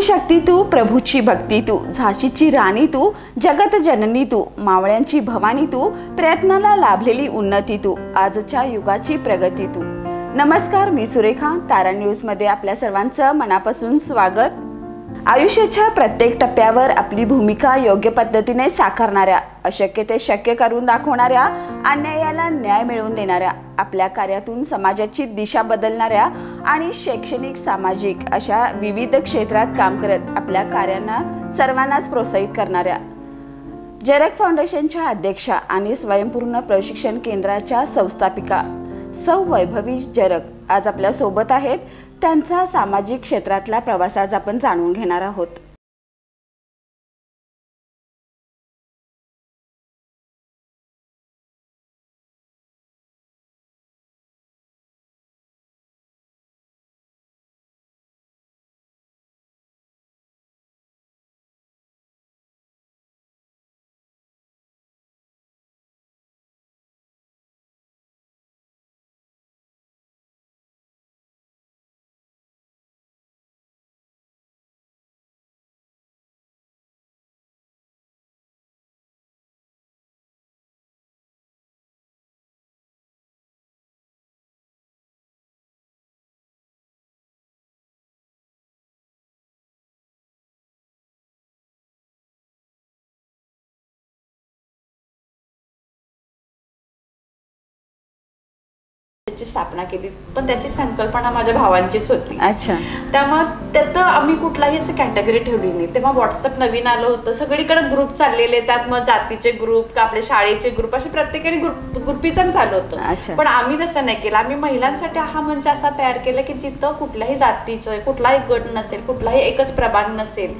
शक्ती तू, प्रभूची भक्ती तू, झाशीची राणी तू, जगत जननी तू, मावळ्यांची भवानी तू, प्रयत्नाला लाभलेली उन्नती तू, आजच्या युगाची प्रगती तू. नमस्कार, मी सुरेखा. तारा न्यूजमध्ये आपल्या सर्वांचं मनापासून स्वागत. आयुष्याच्या प्रत्येक टप्प्यावर आपली भूमिका योग्य पद्धतीने साकारणाऱ्या, अशक्य ते शक्य करून दाखवणाऱ्या, अन्यायाला न्याय मिळवून देणाऱ्या, आपल्या कार्यातून समाजाची दिशा बदलणाऱ्या आणि शैक्षणिक, सामाजिक अशा विविध क्षेत्रात काम करत आपल्या कार्यांना सर्वांनाच प्रोत्साहित करणाऱ्या जरग फाउंडेशनच्या अध्यक्षा आणि स्वयंपूर्ण प्रशिक्षण केंद्राच्या संस्थापिका सौ वैभवी जरग आज आपल्या सोबत आहेत. त्यांचा सामाजिक क्षेत्रातला प्रवास आज आपण जाणून घेणार आहोत. त्याची स्थापना केली, पण त्याची संकल्पना माझ्या भावांचीच होती. अच्छा. त्यामुळे त्यात आम्ही कुठलाही असं कॅटेगरी ठेवली नाही. तेव्हा व्हॉट्सअप नवीन आलं होतं, सगळीकडे ग्रुप चाललेले, त्यात मग जातीचे ग्रुप, आपले शाळेचे ग्रुप, असे प्रत्येकाने ग्रुपिझम चालू होतं. पण आम्ही तसं नाही केलं. आम्ही महिलांसाठी हा मंच असा तयार केला की जिथं कुठल्याही जातीचं कुठलाही गट नसेल, कुठलाही एकच प्रभाग नसेल,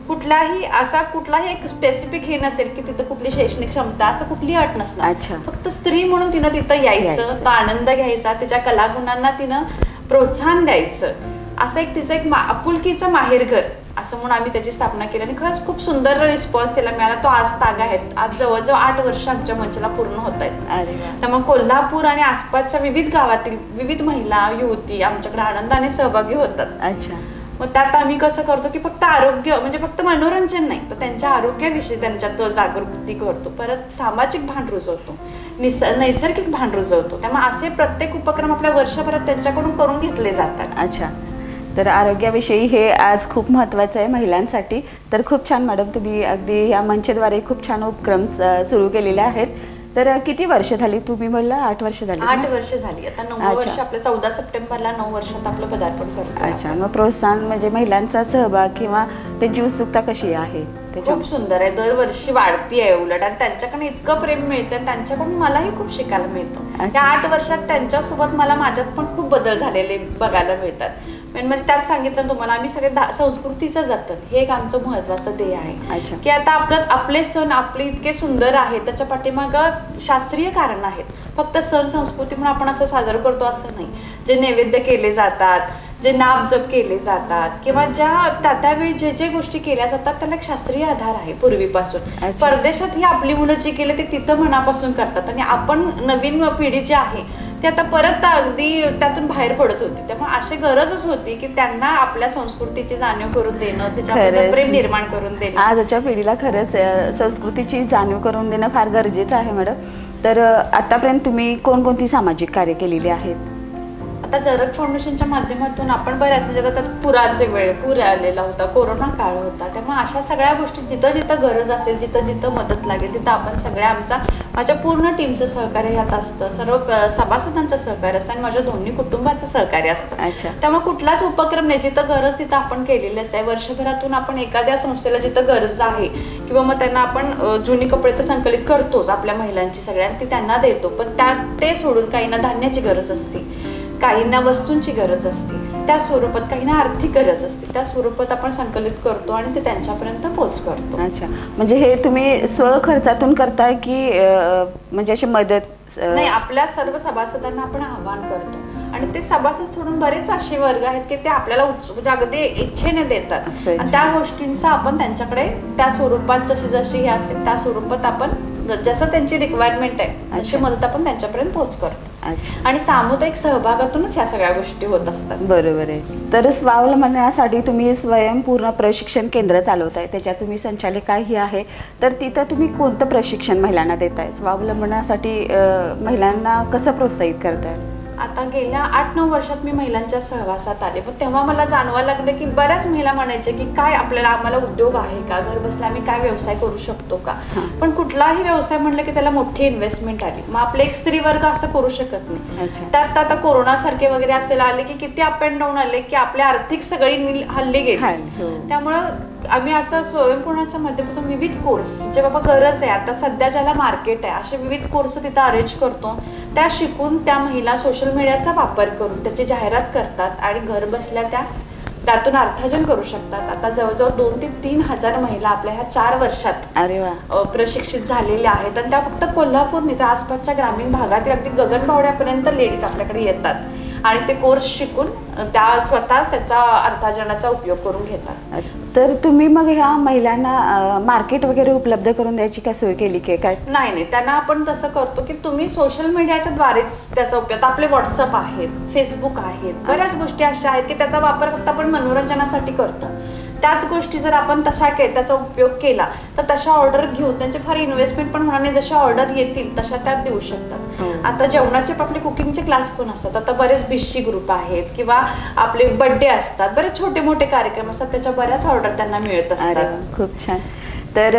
कुठलाही एक स्पेसिफिक हे नसेल की तिथं कुठली शैक्षणिक क्षमता असं कुठली अट नसणार. फक्त स्त्री म्हणून तिनं तिथं यायचं, तो आनंद घ्यायचा, तिच्या कलागुणांना तिनं प्रोत्साहन द्यायचं, असं तिचं एक आपुलकीचं माहेरघर असं म्हणून आम्ही त्याची स्थापना केली. आणि खरंच खूप सुंदर रिस्पॉन्स त्याला मिळाला. तो आज तागा आहेत. आज जवळजवळ 8 वर्ष आमच्या मंचाला पूर्ण होत आहेत. त्यामुळे कोल्हापूर आणि आसपासच्या विविध गावातील विविध महिला युवती आमच्याकडे आनंदाने सहभागी होतात. अच्छा. मग त्यात आम्ही कसं करतो की फक्त आरोग्य म्हणजे फक्त मनोरंजन नाही, तर त्यांच्या आरोग्याविषयी त्यांच्यात जागृती करतो, परत सामाजिक भान रुजवतो, नैसर्गिक भान रुजवतो. त्यामुळे असे प्रत्येक उपक्रम आपल्या वर्षभरात त्यांच्याकडून करून घेतले जातात. अच्छा. तर आरोग्याविषयी हे आज खूप महत्त्वाचं आहे महिलांसाठी. तर खूप छान मॅडम, तुम्ही अगदी या मंचद्वारे खूप छान उपक्रम सुरू केलेले आहेत. तर किती वर्ष झाली? तुम्ही म्हणलं 8 वर्ष झाली. 8 वर्ष झाली. आता 9 वर्ष, आपल्या 14 सप्टेंबरला 9 वर्षात आपलं पदार्पण करतो. अच्छा. मग प्रोत्साहन म्हणजे महिलांचा सहभाग किंवा त्यांची उत्सुकता कशी आहे? खूप सुंदर आहे. दरवर्षी वाढती आहे उलट. आणि त्यांच्याकडून इतकं प्रेम मिळतं, त्यांच्याकडून मलाही खूप शिकायला मिळतं. त्या 8 वर्षात त्यांच्यासोबत मला माझ्यात पण खूप बदल झालेले बघायला मिळतात. म्हणजे त्यात सांगितलं तुम्हाला, आम्ही सगळे संस्कृतीचं जतन हे एक आमचं महत्वाचं ध्येय आहे. की आता आपले सण आपले इतके सुंदर आहेत, त्याच्या पाठीमागं शास्त्रीय कारण आहेत. फक्त सण संस्कृती म्हणून आपण असं साजरं करतो असं नाही. जे नैवेद्य केले जातात, जे नाम जप केले जातात, किंवा ज्या त्यावेळी जे गोष्टी केल्या जातात त्याला एक शास्त्रीय आधार आहे पूर्वीपासून. परदेशात ही आपली मुलं जे केले ते तिथं मनापासून करतात, आणि आपण नवीन पिढी जी आहे ते आता परत अगदी त्यातून बाहेर पडत होती. त्यामुळे अशी गरजच होती की त्यांना आपल्या संस्कृतीची जाणीव करून देणं, त्याच्याबद्दल प्रेम निर्माण करून देणं. आजच्या पिढीला खरंच संस्कृतीची जाणीव करून देणं फार गरजेचं आहे मॅडम. तर आतापर्यंत तुम्ही कोणकोणती सामाजिक कार्य केलेली आहेत? आता जरग फाउंडेशनच्या माध्यमातून आपण बऱ्याच, म्हणजे आता पुराचे वेळ, पूर आलेला होता, कोरोना काळ होता, त्यामुळे अशा सगळ्या गोष्टी जिथं जिथं गरज असेल, जिथं जिथं मदत लागेल तिथं आपण सगळ्या माझ्या पूर्ण टीमचं सहकार्य ह्यात असतं, सर्व सभासदांचं सहकार्य असतं, आणि माझ्या दोन्ही कुटुंबाचं सहकार्य असतं. त्यामुळे कुठलाच उपक्रम नाही, जिथं गरज तिथं आपण केलेलंच आहे. वर्षभरातून आपण एखाद्या संस्थेला जिथं गरज आहे किंवा मग त्यांना आपण जुनी कपडे तर संकलित करतोच आपल्या महिलांची सगळ्यांना, ती त्यांना देतो. पण ते सोडून काहींना धान्याची गरज असते, काहींना वस्तूंची गरज असते, त्या स्वरूपात काहींना आर्थिक गरज असते, त्या स्वरूपात आपण संकलित करतो आणि ते त्यांच्यापर्यंत पोहोच करतो. अच्छा. म्हणजे हे तुम्ही स्वखर्चातून करताय की म्हणजे अशी मदत? नाही, आपल्या सर्व सभासदांना आपण आवाहन करतो, आणि ते सभासद सोडून बरेच असे वर्ग आहेत की ते आपल्याला म्हणजे अगदी इच्छेने देतात, आणि त्या गोष्टींचा आपण त्यांच्याकडे त्या स्वरूपात जशी हे असेल त्या स्वरूपात आपण जसं त्यांची रिक्वायरमेंट आहे तशी मदत आपण त्यांच्यापर्यंत पोहोच करतो. अच्छा. आणि सामुदायिक सहभागातूनच ह्या सगळ्या गोष्टी होत असतात. बरोबर आहे. तर स्वावलंबनासाठी तुम्ही स्वयंपूर्ण प्रशिक्षण केंद्र चालवताय, त्याच्यात तुम्ही संचालिकाही आहे. तर तिथं तुम्ही कोणतं प्रशिक्षण महिलांना देताय? स्वावलंबनासाठी महिलांना कसं प्रोत्साहित करताय? आता गेल्या 8-9 वर्षात मी महिलांच्या सहवासात आले, पण तेव्हा मला जाणवायला लागलं की बऱ्याच महिला म्हणायचे की काय आम्हाला उद्योग आहे का, घर बसल्या आम्ही काय व्यवसाय करू शकतो का. पण कुठलाही व्यवसाय म्हणलं की त्याला मोठी इन्व्हेस्टमेंट आली. मग आपले एक स्त्री वर्ग असं करू शकत नाही. त्यात आता कोरोना सारखे वगैरे असेल आले की किती अप अँड डाऊन आले की आपली आर्थिक सगळी हल्ली गेली. त्यामुळं आम्ही असं स्वयंपूर्णाच्या माध्यमातून विविध कोर्स जे बाबा गरज आहे आता सध्या ज्याला मार्केट आहे असे विविध कोर्स तिथं अरेंज करतो. त्या शिकून त्या महिला सोशल मीडियाचा वापर करून त्याची जाहिरात करतात आणि घर बसल्या त्यातून अर्थार्जन करू शकतात. आता जवळजवळ 2,000 ते 3,000 महिला आपल्या ह्या 4 वर्षात प्रशिक्षित झालेल्या आहेत. आणि त्या फक्त कोल्हापूर नाही तर आसपासच्या ग्रामीण भागातील अगदी गगनबावड्यापर्यंत लेडीज आपल्याकडे येतात आणि ते कोर्स शिकून त्या स्वतः त्याच्या अर्थार्जनाचा उपयोग करून घेतात. तर तुम्ही मग ह्या महिलांना मार्केट वगैरे उपलब्ध करून द्यायची काय सोय केली की काय? नाही, त्यांना आपण तसं करतो की तुम्ही सोशल मीडियाच्या द्वारेच त्याचा उपयोग. आपले व्हॉट्सअप आहेत, फेसबुक आहेत, बऱ्याच गोष्टी अशा आहेत की त्याचा वापर फक्त आपण मनोरंजनासाठी करतो. त्याच गोष्टी जर आपण त्याचा उपयोग केला तर तशा ऑर्डर घेऊन त्यांची फार इन्व्हेस्टमेंट पण होणार नाही. जशा ऑर्डर येतील तशा त्यात देऊ शकतात. आता जेवणाचे आपले कुकिंगचे क्लास पण असतात. आता बरेच भिशी ग्रुप आहेत किंवा आपले बर्थडे असतात, बरेच छोटे मोठे कार्यक्रम असतात, त्याच्या बऱ्याच ऑर्डर त्यांना मिळत असतात. खूप छान. तर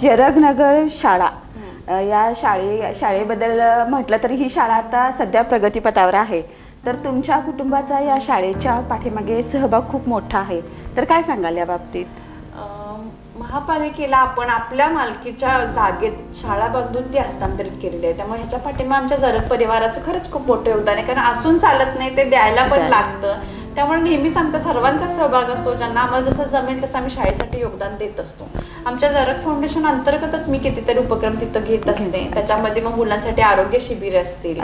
जरगनगर शाळा या शाळेबद्दल म्हटलं तर ही शाळा आता सध्या प्रगतीपथावर आहे. तर तुमच्या कुटुंबाचा या शाळेच्या पाठीमागे सहभाग खूप मोठा आहे. तर काय सांगाल या बाबतीत? महापालिकेला आपण आपल्या मालकीच्या जागेत शाळा बांधून ती हस्तांतरित केलेली आहे. त्यामुळे ह्याच्या पाठीमागे आमच्या जरग परिवाराचं खरंच खूप मोठं योगदान आहे. कारण असून चालत नाही, ते द्यायला पण लागतं. त्यामुळे नेहमीच आमचा सर्वांचा सहभाग असतो. ज्यांना आम्हाला जसं जमेल तसं आम्ही शाळेसाठी योगदान देत असतो. आमच्या जरग फाउंडेशन अंतर्गतच मी कितीतरी उपक्रम तिथं घेत असते. त्याच्यामध्ये मग मुलांसाठी आरोग्य शिबिर असतील,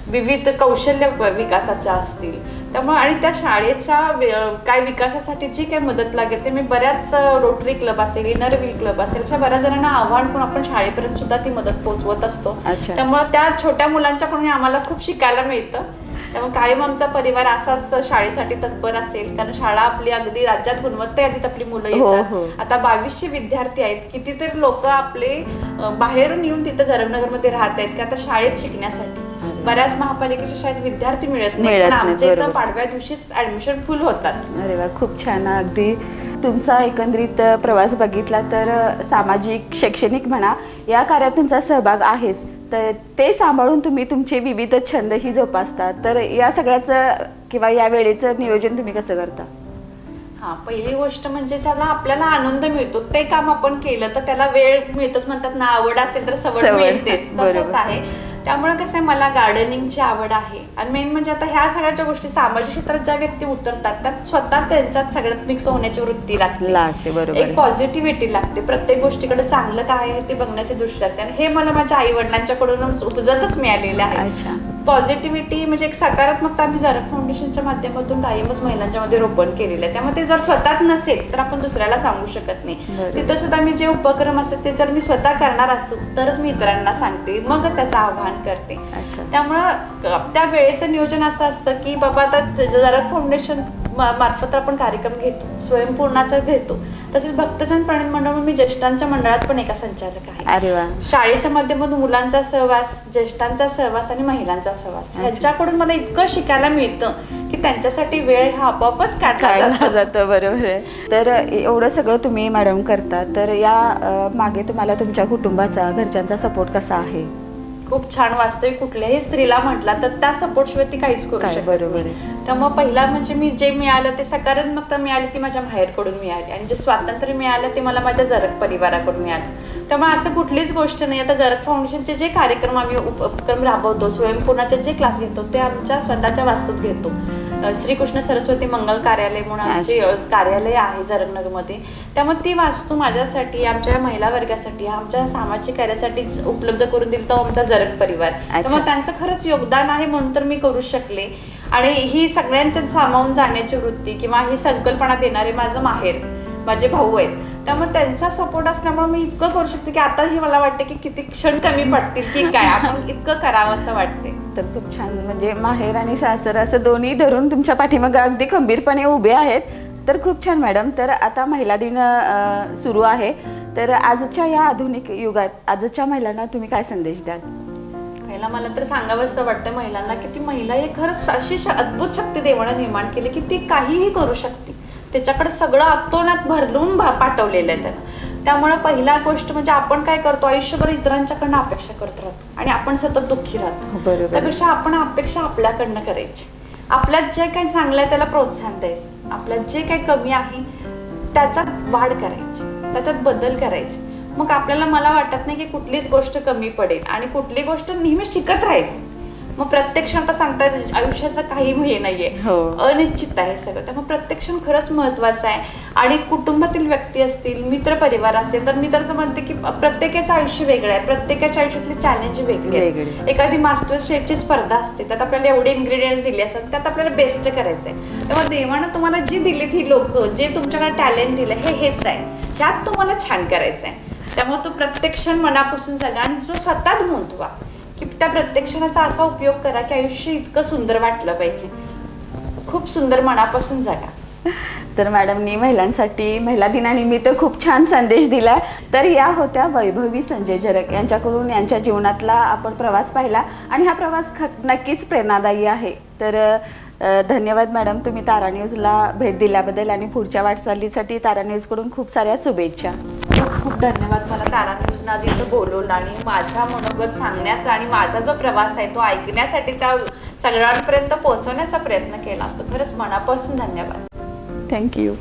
विविध कौशल्य विकासाच्या असतील. त्यामुळे आणि त्या शाळेच्या काय विकासासाठी जी काही मदत लागेल ते मी बऱ्याच रोटरी क्लब असेल, इनर व्हील क्लब असेल अशा बऱ्याच जणांना आव्हान करून आपण शाळेपर्यंत सुद्धा ती मदत पोहोचवत असतो. त्यामुळे त्या छोट्या मुलांच्याकडून आम्हाला खूप शिकायला मिळतं. त्यामुळे कायम आमचा परिवार असाच शाळेसाठी तत्पर असेल. कारण शाळा आपली अगदी राज्यात गुणवत्ता यादीत आपली मुलं येतात. आता 2200 विद्यार्थी आहेत. कितीतरी लोक आपले बाहेरून येऊन तिथं जरगनगरमध्ये राहत आहेत की आता शाळेत शिकण्यासाठी. बऱ्याच महापालिकेच्या शाळेत विद्यार्थी मिळत नाही, पण आमच्या इथं पाडव्या दिवशीच ऍडमिशन फुल होतात. अरे वा, खूप छान. अगदी तुमचा एकंदरीत प्रवास बघितला तर सामाजिक शैक्षणिक म्हणा या कार्यात तुमचा सहभाग आहेच. तर ते सांभाळून तुम्ही तुमचे विविध छंदही जोपासतात. तर या सगळ्याचं किंवा या वेळेचं नियोजन तुम्ही कसं करता? पहिली गोष्ट म्हणजे ज्याला आपल्याला आनंद मिळतो ते काम आपण केलं तर त्याला वेळ मिळतोच. म्हणतात ना, आवड असेल तर सवड मिळतेच, तसंच आहे. त्यामुळे कसं आहे, मला गार्डनिंगची आवड आहे. आणि मेन म्हणजे आता ह्या सगळ्याच्या गोष्टी सामाजिक क्षेत्रात ज्या व्यक्ती उतरतात त्यात स्वतः त्यांच्यात सगळ्यात मिक्स होण्याची वृत्ती लागते. एक पॉझिटिव्हिटी लागते. प्रत्येक गोष्टीकडे चांगलं काय आहे ते बघण्याची दृष्टी लागते. आणि हे मला माझ्या आई वडिलांच्याकडून उपजतच मिळालेलं आहे. पॉझिटिव्हिटी म्हणजे एक सकारात्मकता आम्ही जरग फाउंडेशनच्या माध्यमातून कायमच महिलांच्या मध्ये रोपण केलेलं आहे. त्यामुळे ते जर स्वतःच नसेल तर आपण दुसऱ्याला सांगू शकत नाही. तिथं सुद्धा मी जे उपक्रम असतात ते जर मी स्वतः करणार असू तरच मी इतरांना सांगते, मगच त्याचं आव्हान करते. त्यामुळं त्या वेळेचं नियोजन असं असतं की बाबा आता जरग फाउंडेशन मार्फत आपण कार्यक्रम घेतो, स्वयंपूर्णाचा घेतो. तसेच भक्तजन प्रणित मंडळ मी ज्येष्ठांच्या मंडळात पण एका संचालक आहे. शाळेच्या माध्यमातून मुलांचा सहवास, ज्येष्ठांचा सहवास आणि महिलांचा सहवास ह्यांच्याकडून मला इतकं शिकायला मिळतं की त्यांच्यासाठी वेळ हा आपोआपच काढला जातो. बरोबर आहे. तर एवढं सगळं तुम्ही मॅडम करता, तर या मागे तुम्हाला तुमच्या कुटुंबाचा, घरच्यांचा सपोर्ट कसा आहे? खूप छान. वास्तविक कुठल्याही स्त्रीला म्हटला तर त्या सपोर्ट शिवाय ती काहीच करू शकत नाही. त्यामुळे पहिला म्हणजे मी जे मिळालं ते सकारात्मकता मिळाली ती माझ्या माहेरकडून मिळाली आणि जे स्वातंत्र्य मिळालं ते मला माझ्या जरग परिवाराकडून मिळालं. त्यामुळे असं कुठलीच गोष्ट नाही. आता जरग फाउंडेशनचे जे कार्यक्रम आम्ही उपक्रम राबवतो, स्वयंपूर्णाचे जे क्लास घेतो ते आमच्या स्वतःच्या वास्तूत घेतो. श्रीकृष्ण सरस्वती मंगल कार्यालय म्हणून आमचे कार्यालय आहे जरगनगरमध्ये. त्यामुळे ती वास्तू माझ्यासाठी, आमच्या महिला वर्गासाठी, आमच्या सामाजिक कार्यासाठी उपलब्ध करून दिली तो आमचा जरग परिवार. त्यामुळे त्यांचं खरंच योगदान आहे म्हणून तर मी करू शकले. आणि ही सगळ्यांच्यात सामावून जाण्याची वृत्ती किंवा ही संकल्पना देणारे माझं माहेर, माझे भाऊ आहेत. त्यामुळे त्यांचा सपोर्ट असल्यामुळे मी इतकं करू शकते की आताही मला वाटते की किती क्षण कमी पडतील की काय, आपण इतकं करावं असं वाटते. तर खूप छान, म्हणजे माहेर आणि सासर असं दोन्ही धरून तुमच्या पाठीमागे अगदी खंबीरपणे उभे आहेत. तर खूप छान मॅडम. तर आता महिला दिन सुरू आहे, तर आजच्या या आधुनिक युगात आजच्या महिलांना तुम्ही काय संदेश द्याल? पहिला मला तर सांगावंसं वाटतं महिलांना की ती महिला ही खरंच अशी अद्भुत शक्ती देवानं निर्माण केली की ती काहीही करू शकते. त्याच्याकडे सगळं अतोनात भरलून पाठवलेलं आहे त्यानं. त्यामुळे पहिला गोष्ट म्हणजे आपण काय करतो, आयुष्यभर इतरांच्याकडनं अपेक्षा करत राहतो आणि आपण सतत दुःखी राहतो. त्यापेक्षा आपण अपेक्षा आपल्याकडनं करायची. आपल्यात जे काही चांगलं आहे त्याला प्रोत्साहन द्यायचं, आपल्यात जे काही कमी आहे त्याच्यात वाढ करायची, त्याच्यात बदल करायचे. मग आपल्याला मला वाटत नाही की कुठलीच गोष्ट कमी पडेल आणि कुठली गोष्ट नेहमी शिकत राहायची. मग प्रत्येक क्षण आता सांगता आयुष्याचं काही हे नाहीये, अनिश्चित आहे सगळं. त्यामुळे प्रत्येक क्षण खरंच महत्वाचं आहे. आणि कुटुंबातील व्यक्ती असतील, मित्र परिवार असेल, तर मी तर असं म्हणते की प्रत्येकाचं आयुष्य वेगळं आहे, प्रत्येकाच्या आयुष्यातले चॅलेंज वेगळे आहेत. एखादी मास्टर शेफची स्पर्धा असते, त्यात आपल्याला एवढे इन्ग्रेडियंट्स दिले असतात, त्यात आपल्याला बेस्ट करायचं आहे. तेव्हा देवानं तुम्हाला जी दिलीत ही लोक, जे तुमच्याकडे टॅलेंट दिलं हेच आहे, ह्यात तुम्हाला छान करायचं आहे. त्यामुळे तो प्रत्येक क्षण मनापासून जगा आणि जो स्वतःच महत्वा की त्या प्रत्येक क्षणाचा असा उपयोग करा की आयुष्य इतकं सुंदर वाटलं पाहिजे. खूप सुंदर मनापासून जगा. तर मॅडमनी महिलांसाठी महिला दिनानिमित्त खूप छान संदेश दिला. तर या होत्या वैभवी संजय जरग यांच्याकडून यांच्या जीवनातला आपण प्रवास पाहिला आणि हा प्रवास नक्कीच प्रेरणादायी आहे. तर धन्यवाद मॅडम, तुम्ही तारा न्यूजला भेट दिल्याबद्दल आणि पुढच्या वाटचालीसाठी तारा न्यूजकडून खूप साऱ्या शुभेच्छा. खूप खूप धन्यवाद. मला तारा न्यूजनं आधी इथं बोलवलं आणि माझा मनोगत सांगण्याचा आणि माझा जो प्रवास आहे तो ऐकण्यासाठी त्या सगळ्यांपर्यंत पोहोचवण्याचा प्रयत्न केला. तर खरंच मनापासून धन्यवाद. थँक्यू.